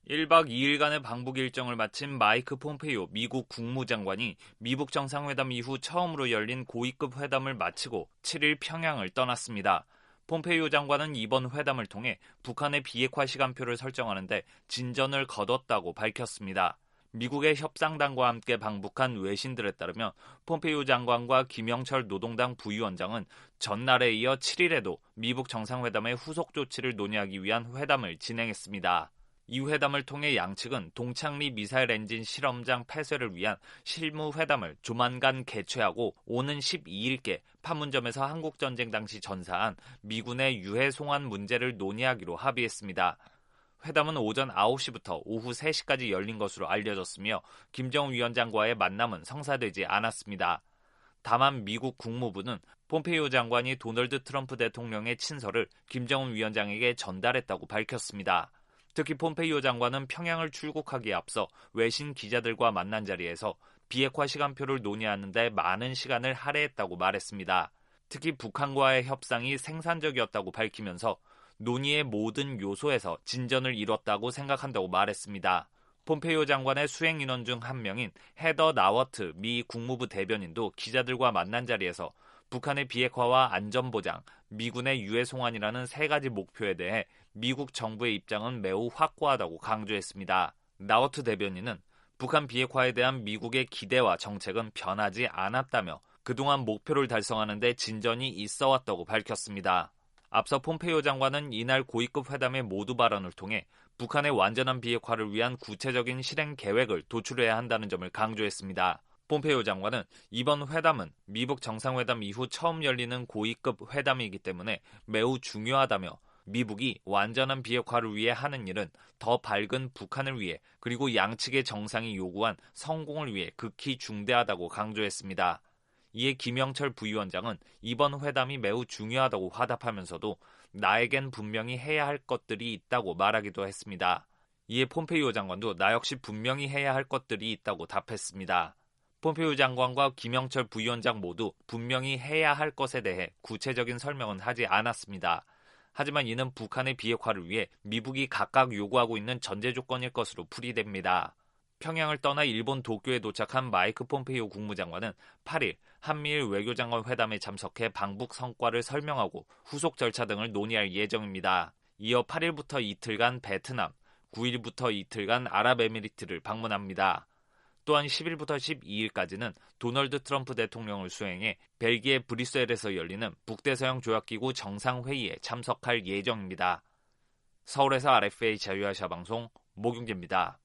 1박 2일간의 방북 일정을 마친 마이크 폼페이오 미국 국무장관이 미북 정상회담 이후 처음으로 열린 고위급 회담을 마치고 7일 평양을 떠났습니다. 폼페이오 장관은 이번 회담을 통해 북한의 비핵화 시간표를 설정하는데 진전을 거뒀다고 밝혔습니다. 미국의 협상단과 함께 방북한 외신들에 따르면 폼페이오 장관과 김영철 노동당 부위원장은 전날에 이어 7일에도 미북 정상회담의 후속 조치를 논의하기 위한 회담을 진행했습니다. 이 회담을 통해 양측은 동창리 미사일 엔진 실험장 폐쇄를 위한 실무 회담을 조만간 개최하고 오는 12일께 판문점에서 한국전쟁 당시 전사한 미군의 유해 송환 문제를 논의하기로 합의했습니다. 회담은 오전 9시부터 오후 3시까지 열린 것으로 알려졌으며 김정은 위원장과의 만남은 성사되지 않았습니다. 다만 미국 국무부는 폼페이오 장관이 도널드 트럼프 대통령의 친서를 김정은 위원장에게 전달했다고 밝혔습니다. 특히 폼페이오 장관은 평양을 출국하기에 앞서 외신 기자들과 만난 자리에서 비핵화 시간표를 논의하는 데 많은 시간을 할애했다고 말했습니다. 특히 북한과의 협상이 생산적이었다고 밝히면서 논의의 모든 요소에서 진전을 이뤘다고 생각한다고 말했습니다. 폼페이오 장관의 수행 인원 중 한 명인 헤더 나워트 미 국무부 대변인도 기자들과 만난 자리에서 북한의 비핵화와 안전보장, 미군의 유해 송환이라는 세 가지 목표에 대해 미국 정부의 입장은 매우 확고하다고 강조했습니다. 나워트 대변인은 북한 비핵화에 대한 미국의 기대와 정책은 변하지 않았다며 그동안 목표를 달성하는 데 진전이 있어왔다고 밝혔습니다. 앞서 폼페이오 장관은 이날 고위급 회담의 모두 발언을 통해 북한의 완전한 비핵화를 위한 구체적인 실행 계획을 도출해야 한다는 점을 강조했습니다. 폼페이오 장관은 이번 회담은 미북 정상회담 이후 처음 열리는 고위급 회담이기 때문에 매우 중요하다며 미북이 완전한 비핵화를 위해 하는 일은 더 밝은 북한을 위해 그리고 양측의 정상이 요구한 성공을 위해 극히 중대하다고 강조했습니다. 이에 김영철 부위원장은 이번 회담이 매우 중요하다고 화답하면서도 나에겐 분명히 해야 할 것들이 있다고 말하기도 했습니다. 이에 폼페이오 장관도 나 역시 분명히 해야 할 것들이 있다고 답했습니다. 폼페이오 장관과 김영철 부위원장 모두 분명히 해야 할 것에 대해 구체적인 설명은 하지 않았습니다. 하지만 이는 북한의 비핵화를 위해 미북이 각각 요구하고 있는 전제 조건일 것으로 풀이됩니다. 평양을 떠나 일본 도쿄에 도착한 마이크 폼페이오 국무장관은 8일 한미일 외교장관 회담에 참석해 방북 성과를 설명하고 후속 절차 등을 논의할 예정입니다. 이어 8일부터 이틀간 베트남, 9일부터 이틀간 아랍에미리트를 방문합니다. 또한 10일부터 12일까지는 도널드 트럼프 대통령을 수행해 벨기에 브뤼셀에서 열리는 북대서양 조약기구 정상회의에 참석할 예정입니다. 서울에서 RFA 자유아시아 방송 목용재입니다.